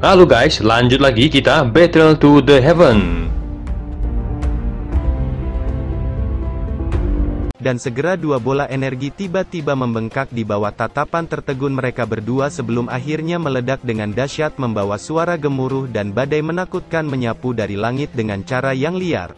Halo guys, lanjut lagi kita Battle to the Heaven. Dan segera dua bola energi tiba-tiba membengkak di bawah tatapan tertegun mereka berdua sebelum akhirnya meledak dengan dahsyat membawa suara gemuruh dan badai menakutkan menyapu dari langit dengan cara yang liar.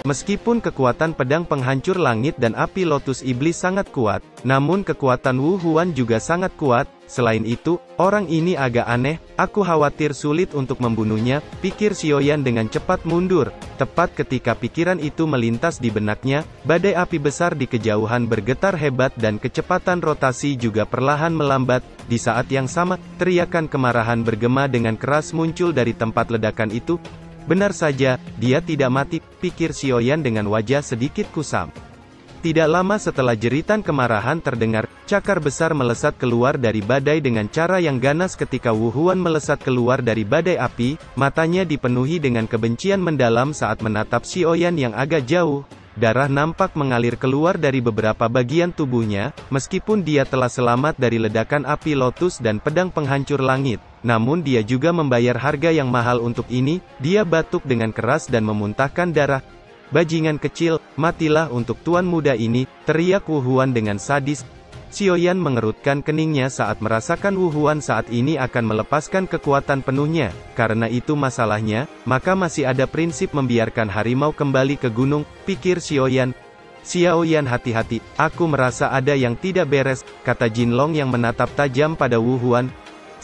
Meskipun kekuatan pedang penghancur langit dan api lotus iblis sangat kuat, namun kekuatan Wu Huan juga sangat kuat. Selain itu, orang ini agak aneh, aku khawatir sulit untuk membunuhnya, pikir Xiaoyan dengan cepat mundur. Tepat ketika pikiran itu melintas di benaknya, badai api besar di kejauhan bergetar hebat dan kecepatan rotasi juga perlahan melambat. Di saat yang sama, teriakan kemarahan bergema dengan keras muncul dari tempat ledakan itu. Benar saja, dia tidak mati, pikir Xiaoyan dengan wajah sedikit kusam. Tidak lama setelah jeritan kemarahan terdengar, cakar besar melesat keluar dari badai dengan cara yang ganas ketika Wu Huan melesat keluar dari badai api, matanya dipenuhi dengan kebencian mendalam saat menatap Xiaoyan yang agak jauh. Darah nampak mengalir keluar dari beberapa bagian tubuhnya, meskipun dia telah selamat dari ledakan api lotus dan pedang penghancur langit. Namun dia juga membayar harga yang mahal untuk ini, dia batuk dengan keras dan memuntahkan darah. Bajingan kecil, matilah untuk tuan muda ini, teriak Wu Huan dengan sadis. Xiaoyan mengerutkan keningnya saat merasakan Wu Huan saat ini akan melepaskan kekuatan penuhnya. Karena itu masalahnya, maka masih ada prinsip membiarkan harimau kembali ke gunung, pikir Xiaoyan. Xiaoyan hati-hati, aku merasa ada yang tidak beres, kata Jinlong yang menatap tajam pada Wu Huan.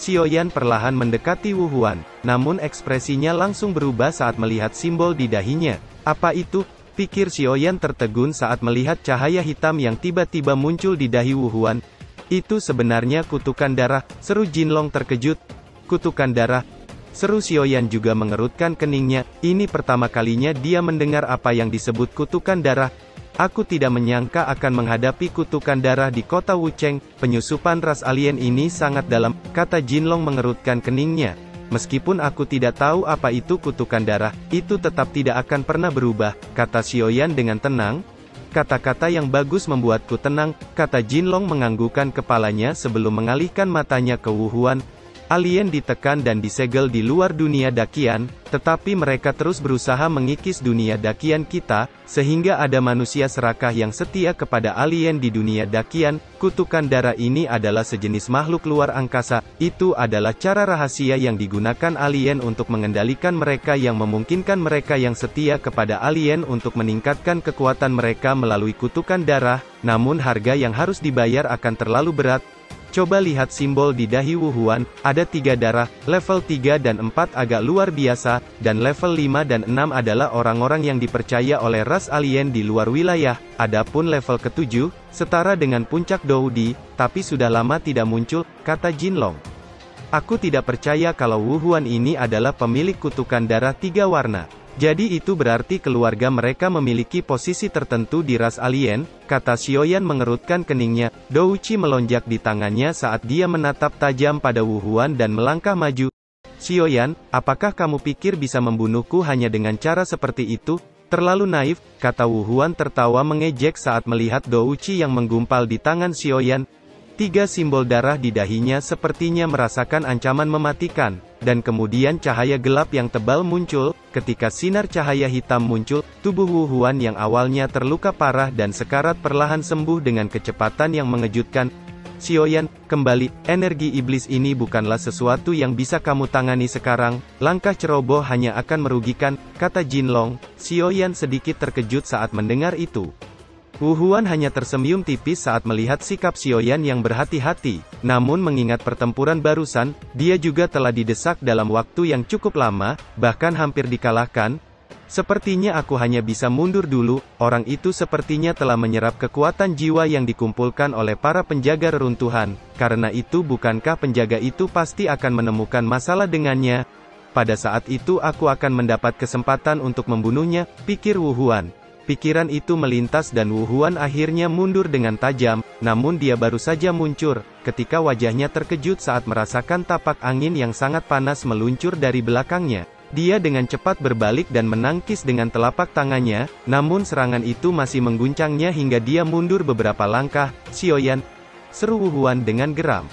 Xiaoyan perlahan mendekati Wu Huan, namun ekspresinya langsung berubah saat melihat simbol di dahinya. Apa itu? Pikir Xiaoyan tertegun saat melihat cahaya hitam yang tiba-tiba muncul di dahi Wu Huan. Itu sebenarnya kutukan darah, seru Jinlong terkejut. Kutukan darah? Seru Xiaoyan juga mengerutkan keningnya, ini pertama kalinya dia mendengar apa yang disebut kutukan darah. Aku tidak menyangka akan menghadapi kutukan darah di kota Wucheng, penyusupan ras alien ini sangat dalam, kata Jinlong mengerutkan keningnya. Meskipun aku tidak tahu apa itu kutukan darah, itu tetap tidak akan pernah berubah, kata Xiaoyan dengan tenang. Kata-kata yang bagus membuatku tenang, kata Jinlong menganggukkan kepalanya sebelum mengalihkan matanya ke Wu Huan. Alien ditekan dan disegel di luar dunia dakian, tetapi mereka terus berusaha mengikis dunia dakian kita, sehingga ada manusia serakah yang setia kepada alien di dunia dakian. Kutukan darah ini adalah sejenis makhluk luar angkasa, itu adalah cara rahasia yang digunakan alien untuk mengendalikan mereka yang memungkinkan mereka yang setia kepada alien untuk meningkatkan kekuatan mereka melalui kutukan darah, namun harga yang harus dibayar akan terlalu berat. Coba lihat simbol di dahi Wu Huan, ada 3 darah, level 3 dan 4 agak luar biasa, dan level 5 dan 6 adalah orang-orang yang dipercaya oleh ras alien di luar wilayah. Adapun level ke-7, setara dengan puncak Doudi, tapi sudah lama tidak muncul, kata Jinlong. Aku tidak percaya kalau Wu Huan ini adalah pemilik kutukan darah 3 warna. Jadi itu berarti keluarga mereka memiliki posisi tertentu di ras alien, kata Xiaoyan mengerutkan keningnya. Douchi melonjak di tangannya saat dia menatap tajam pada Wu Huan dan melangkah maju. Xiaoyan, apakah kamu pikir bisa membunuhku hanya dengan cara seperti itu? Terlalu naif, kata Wu Huan tertawa mengejek saat melihat Douchi yang menggumpal di tangan Xiaoyan. 3 simbol darah di dahinya sepertinya merasakan ancaman mematikan, dan kemudian cahaya gelap yang tebal muncul. Ketika sinar cahaya hitam muncul, tubuh Wu Huan yang awalnya terluka parah dan sekarat perlahan sembuh dengan kecepatan yang mengejutkan. Xiaoyan, kembali, energi iblis ini bukanlah sesuatu yang bisa kamu tangani sekarang, langkah ceroboh hanya akan merugikan, kata Jinlong. Xiaoyan sedikit terkejut saat mendengar itu. Wu Huan hanya tersenyum tipis saat melihat sikap Xiaoyan yang berhati-hati, namun mengingat pertempuran barusan, dia juga telah didesak dalam waktu yang cukup lama, bahkan hampir dikalahkan. Sepertinya aku hanya bisa mundur dulu, orang itu sepertinya telah menyerap kekuatan jiwa yang dikumpulkan oleh para penjaga reruntuhan, karena itu bukankah penjaga itu pasti akan menemukan masalah dengannya? Pada saat itu aku akan mendapat kesempatan untuk membunuhnya, pikir Wu Huan. Pikiran itu melintas dan Wu Huan akhirnya mundur dengan tajam, namun dia baru saja muncul, ketika wajahnya terkejut saat merasakan tapak angin yang sangat panas meluncur dari belakangnya. Dia dengan cepat berbalik dan menangkis dengan telapak tangannya, namun serangan itu masih mengguncangnya hingga dia mundur beberapa langkah. Xiaoyan, seru Wu Huan dengan geram.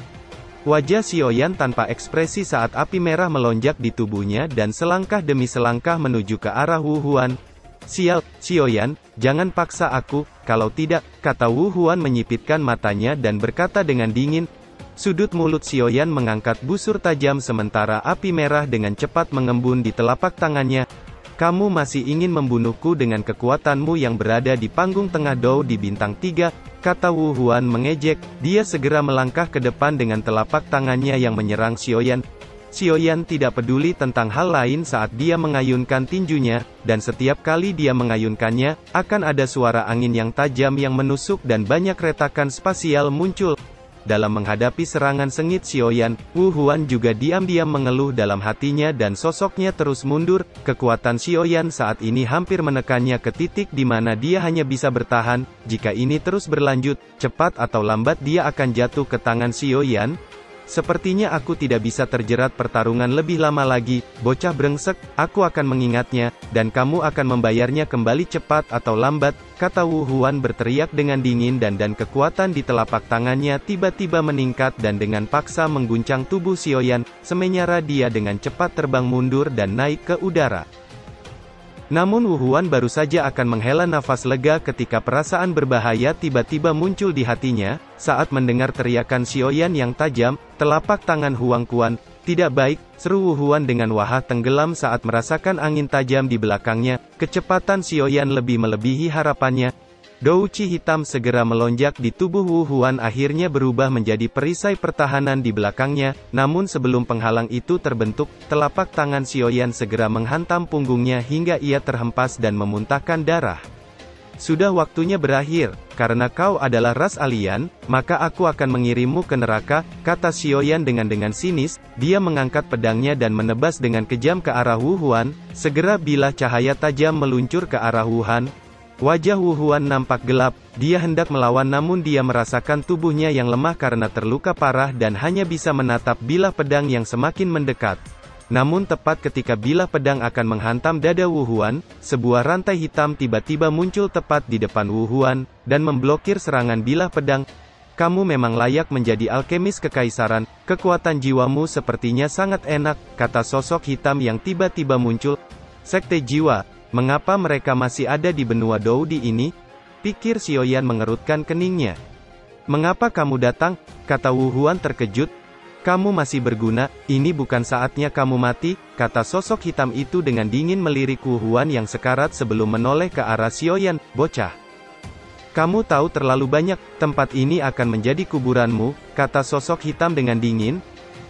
Wajah Xiaoyan tanpa ekspresi saat api merah melonjak di tubuhnya dan selangkah demi selangkah menuju ke arah Wu Huan. "Sial, Xiaoyan, jangan paksa aku, kalau tidak," kata Wu Huan menyipitkan matanya dan berkata dengan dingin. Sudut mulut Xiaoyan mengangkat busur tajam sementara api merah dengan cepat mengembun di telapak tangannya. "Kamu masih ingin membunuhku dengan kekuatanmu yang berada di panggung tengah Dou di bintang 3, kata Wu Huan mengejek. Dia segera melangkah ke depan dengan telapak tangannya yang menyerang Xiaoyan. Xiaoyan tidak peduli tentang hal lain saat dia mengayunkan tinjunya, dan setiap kali dia mengayunkannya, akan ada suara angin yang tajam yang menusuk dan banyak retakan spasial muncul. Dalam menghadapi serangan sengit Xiaoyan, Wu Huan juga diam-diam mengeluh dalam hatinya dan sosoknya terus mundur. Kekuatan Xiaoyan saat ini hampir menekannya ke titik di mana dia hanya bisa bertahan. Jika ini terus berlanjut, cepat atau lambat dia akan jatuh ke tangan Xiaoyan. "Sepertinya aku tidak bisa terjerat pertarungan lebih lama lagi, bocah brengsek, aku akan mengingatnya, dan kamu akan membayarnya kembali cepat atau lambat," kata Wu Huan berteriak dengan dingin dan kekuatan di telapak tangannya tiba-tiba meningkat dan dengan paksa mengguncang tubuh Xiaoyan, semenyara dia dengan cepat terbang mundur dan naik ke udara. Namun Wu Huan baru saja akan menghela nafas lega ketika perasaan berbahaya tiba-tiba muncul di hatinya, saat mendengar teriakan Xiaoyan yang tajam, telapak tangan Huang Quan. "Tidak baik," seru Wu Huan dengan wajah tenggelam saat merasakan angin tajam di belakangnya. Kecepatan Xiaoyan lebih melebihi harapannya. Douci hitam segera melonjak di tubuh Wu Huan akhirnya berubah menjadi perisai pertahanan di belakangnya, namun sebelum penghalang itu terbentuk, telapak tangan Xiaoyan segera menghantam punggungnya hingga ia terhempas dan memuntahkan darah. "Sudah waktunya berakhir, karena kau adalah ras alien, maka aku akan mengirimmu ke neraka," kata Xiaoyan dengan sinis. Dia mengangkat pedangnya dan menebas dengan kejam ke arah Wu Huan. Segera bilah cahaya tajam meluncur ke arah Wu Huan. Wajah Wu Huan nampak gelap, dia hendak melawan namun dia merasakan tubuhnya yang lemah karena terluka parah dan hanya bisa menatap bilah pedang yang semakin mendekat. Namun tepat ketika bilah pedang akan menghantam dada Wu Huan, sebuah rantai hitam tiba-tiba muncul tepat di depan Wu Huan, dan memblokir serangan bilah pedang. "Kamu memang layak menjadi alkemis kekaisaran, kekuatan jiwamu sepertinya sangat enak," kata sosok hitam yang tiba-tiba muncul. "Sekte jiwa. Mengapa mereka masih ada di benua Dou di ini?" pikir Xiaoyan mengerutkan keningnya. "Mengapa kamu datang?" kata Wu Huan terkejut. "Kamu masih berguna, ini bukan saatnya kamu mati," kata sosok hitam itu dengan dingin melirik Wu Huan yang sekarat sebelum menoleh ke arah Xiaoyan. "Bocah. Kamu tahu terlalu banyak, tempat ini akan menjadi kuburanmu," kata sosok hitam dengan dingin.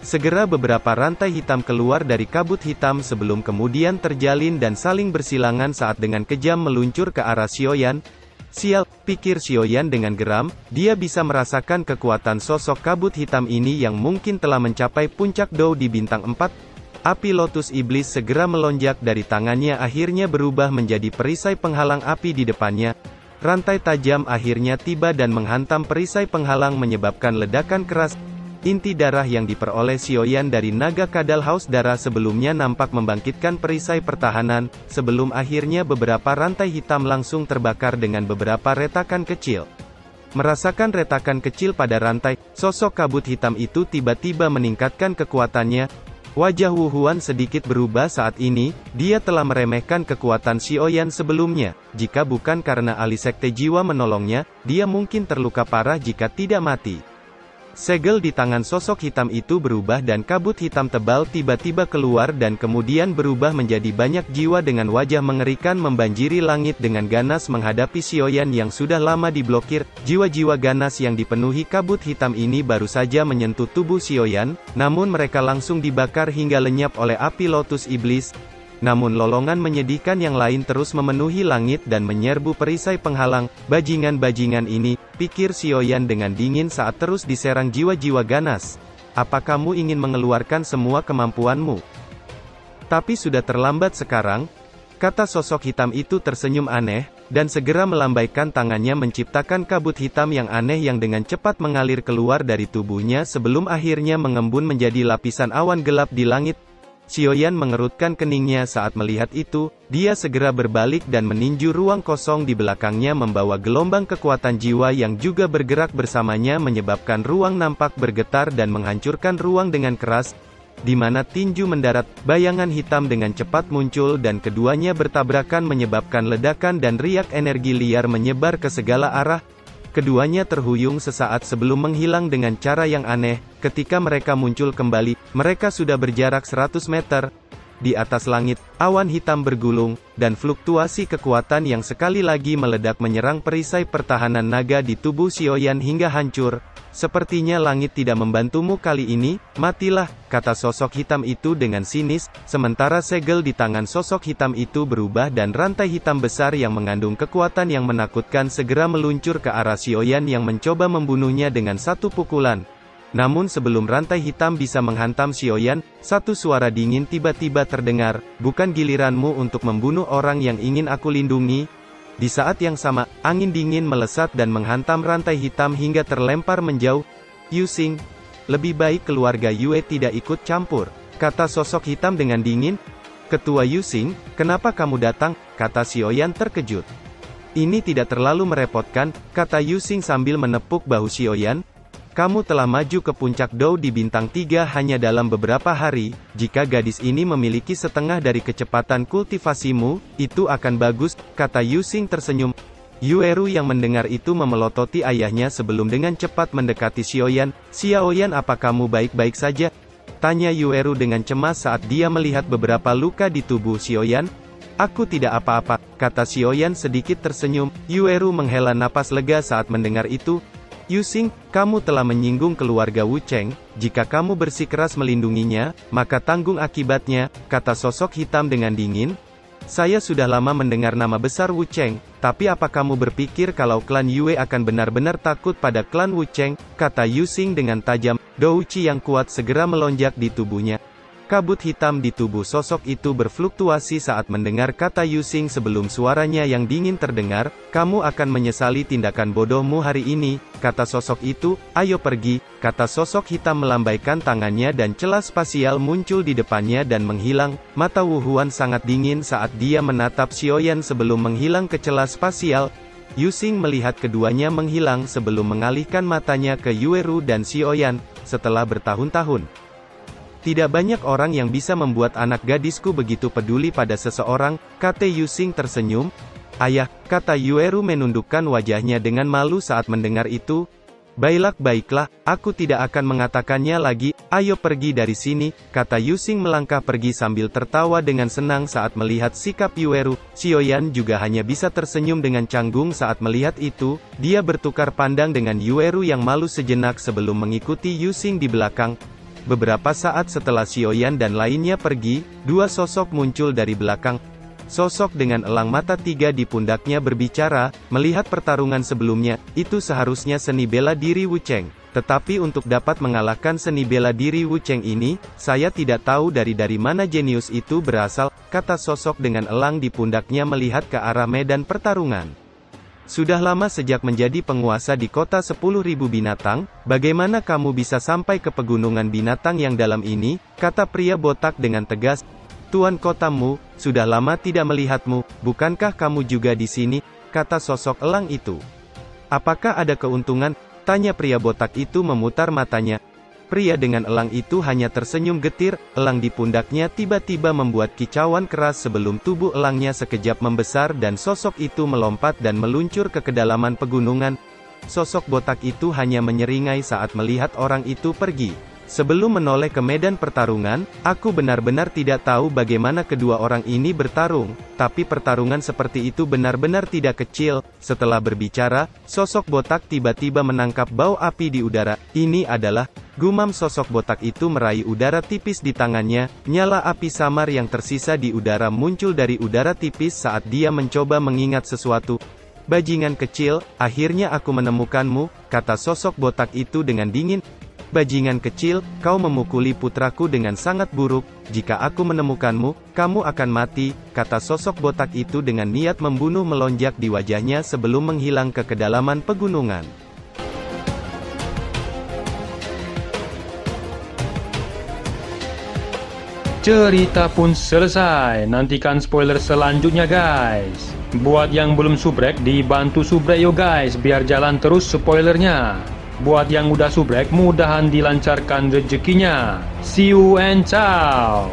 Segera beberapa rantai hitam keluar dari kabut hitam sebelum kemudian terjalin dan saling bersilangan saat dengan kejam meluncur ke arah Xiaoyan. "Sial," pikir Xiaoyan dengan geram, dia bisa merasakan kekuatan sosok kabut hitam ini yang mungkin telah mencapai puncak Dou di bintang 4. Api lotus iblis segera melonjak dari tangannya akhirnya berubah menjadi perisai penghalang api di depannya. Rantai tajam akhirnya tiba dan menghantam perisai penghalang menyebabkan ledakan keras. Inti darah yang diperoleh Xiaoyan dari naga kadal haus darah sebelumnya nampak membangkitkan perisai pertahanan, sebelum akhirnya beberapa rantai hitam langsung terbakar dengan beberapa retakan kecil. Merasakan retakan kecil pada rantai, sosok kabut hitam itu tiba-tiba meningkatkan kekuatannya. Wajah Wu Huan sedikit berubah saat ini, dia telah meremehkan kekuatan Xiaoyan sebelumnya. Jika bukan karena ahli sekte jiwa menolongnya, dia mungkin terluka parah jika tidak mati. Segel di tangan sosok hitam itu berubah dan kabut hitam tebal tiba-tiba keluar dan kemudian berubah menjadi banyak jiwa dengan wajah mengerikan membanjiri langit dengan ganas menghadapi Xiaoyan yang sudah lama diblokir. Jiwa-jiwa ganas yang dipenuhi kabut hitam ini baru saja menyentuh tubuh Xiaoyan, namun mereka langsung dibakar hingga lenyap oleh api lotus iblis. Namun lolongan menyedihkan yang lain terus memenuhi langit dan menyerbu perisai penghalang. "Bajingan-bajingan ini," pikir Xiaoyan dengan dingin saat terus diserang jiwa-jiwa ganas. "Apa kamu ingin mengeluarkan semua kemampuanmu? Tapi sudah terlambat sekarang," kata sosok hitam itu tersenyum aneh, dan segera melambaikan tangannya menciptakan kabut hitam yang aneh yang dengan cepat mengalir keluar dari tubuhnya sebelum akhirnya mengembun menjadi lapisan awan gelap di langit. Xiaoyan mengerutkan keningnya saat melihat itu, dia segera berbalik dan meninju ruang kosong di belakangnya membawa gelombang kekuatan jiwa yang juga bergerak bersamanya menyebabkan ruang nampak bergetar dan menghancurkan ruang dengan keras, di mana tinju mendarat, bayangan hitam dengan cepat muncul dan keduanya bertabrakan menyebabkan ledakan dan riak energi liar menyebar ke segala arah. Keduanya terhuyung sesaat sebelum menghilang dengan cara yang aneh. Ketika mereka muncul kembali, mereka sudah berjarak 100 meter. Di atas langit, awan hitam bergulung, dan fluktuasi kekuatan yang sekali lagi meledak menyerang perisai pertahanan naga di tubuh Xiaoyan hingga hancur. Sepertinya langit tidak membantumu kali ini, matilah, kata sosok hitam itu dengan sinis, sementara segel di tangan sosok hitam itu berubah dan rantai hitam besar yang mengandung kekuatan yang menakutkan segera meluncur ke arah Xiaoyan yang mencoba membunuhnya dengan satu pukulan. Namun sebelum rantai hitam bisa menghantam Xiaoyan, satu suara dingin tiba-tiba terdengar, bukan giliranmu untuk membunuh orang yang ingin aku lindungi. Di saat yang sama, angin dingin melesat dan menghantam rantai hitam hingga terlempar menjauh. Yu Xing, lebih baik keluarga Yue tidak ikut campur, kata sosok hitam dengan dingin. Ketua Yu Xing, kenapa kamu datang, kata Xiaoyan terkejut. Ini tidak terlalu merepotkan, kata Yu Xing sambil menepuk bahu Xiaoyan. Kamu telah maju ke puncak Dou di bintang 3 hanya dalam beberapa hari, jika gadis ini memiliki setengah dari kecepatan kultivasimu, itu akan bagus, kata Yu Xing tersenyum. Yueru yang mendengar itu memelototi ayahnya sebelum dengan cepat mendekati Xiaoyan. Xiaoyan, apa kamu baik-baik saja? Tanya Yueru dengan cemas saat dia melihat beberapa luka di tubuh Xiaoyan. Aku tidak apa-apa, kata Xiaoyan sedikit tersenyum. Yueru menghela napas lega saat mendengar itu. Yu Xing, kamu telah menyinggung keluarga Wu Cheng, jika kamu bersikeras melindunginya, maka tanggung akibatnya, kata sosok hitam dengan dingin. Saya sudah lama mendengar nama besar Wu Cheng, tapi apa kamu berpikir kalau klan Yue akan benar-benar takut pada klan Wu Cheng, kata Yu Xing dengan tajam. Douqi yang kuat segera melonjak di tubuhnya. Kabut hitam di tubuh sosok itu berfluktuasi saat mendengar kata Yu Xing sebelum suaranya yang dingin terdengar. Kamu akan menyesali tindakan bodohmu hari ini, kata sosok itu. Ayo pergi, kata sosok hitam melambaikan tangannya dan celah spasial muncul di depannya dan menghilang. Mata Wu Huan sangat dingin saat dia menatap Xiaoyan sebelum menghilang ke celah spasial. Yu Xing melihat keduanya menghilang sebelum mengalihkan matanya ke Yueru dan Xiaoyan. Setelah bertahun-tahun, tidak banyak orang yang bisa membuat anak gadisku begitu peduli pada seseorang, kata Yu Xing tersenyum. Ayah, kata Yueru menundukkan wajahnya dengan malu saat mendengar itu. Baiklah, aku tidak akan mengatakannya lagi. Ayo pergi dari sini, kata Yu Xing melangkah pergi sambil tertawa dengan senang saat melihat sikap Yueru. Xiaoyan juga hanya bisa tersenyum dengan canggung saat melihat itu. Dia bertukar pandang dengan Yueru yang malu sejenak sebelum mengikuti Yu Xing di belakang. Beberapa saat setelah Xiaoyan dan lainnya pergi, dua sosok muncul dari belakang. Sosok dengan elang mata tiga di pundaknya berbicara, melihat pertarungan sebelumnya, itu seharusnya seni bela diri Wu Cheng. Tetapi untuk dapat mengalahkan seni bela diri Wu Cheng ini, saya tidak tahu dari mana jenius itu berasal, kata sosok dengan elang di pundaknya melihat ke arah medan pertarungan. Sudah lama sejak menjadi penguasa di kota 10.000 binatang, bagaimana kamu bisa sampai ke pegunungan binatang yang dalam ini, kata pria botak dengan tegas. Tuan kotamu, sudah lama tidak melihatmu, bukankah kamu juga di sini, kata sosok elang itu. Apakah ada keuntungan, tanya pria botak itu memutar matanya. Pria dengan elang itu hanya tersenyum getir, elang di pundaknya tiba-tiba membuat kicauan keras sebelum tubuh elangnya sekejap membesar dan sosok itu melompat dan meluncur ke kedalaman pegunungan. Sosok botak itu hanya menyeringai saat melihat orang itu pergi. Sebelum menoleh ke medan pertarungan, aku benar-benar tidak tahu bagaimana kedua orang ini bertarung, tapi pertarungan seperti itu benar-benar tidak kecil. Setelah berbicara, sosok botak tiba-tiba menangkap bau api di udara. Ini adalah, gumam sosok botak itu meraih udara tipis di tangannya. Nyala api samar yang tersisa di udara muncul dari udara tipis saat dia mencoba mengingat sesuatu. Bajingan kecil, akhirnya aku menemukanmu, kata sosok botak itu dengan dingin. Bajingan kecil, kau memukuli putraku dengan sangat buruk. Jika aku menemukanmu, kamu akan mati, kata sosok botak itu dengan niat membunuh melonjak di wajahnya sebelum menghilang ke kedalaman pegunungan. cerita pun selesai. Nantikan spoiler selanjutnya guys. Buat yang belum subrek, dibantu subrek yo guys, biar jalan terus spoilernya. Buat yang udah subrek, mudahan dilancarkan rezekinya. See you and ciao.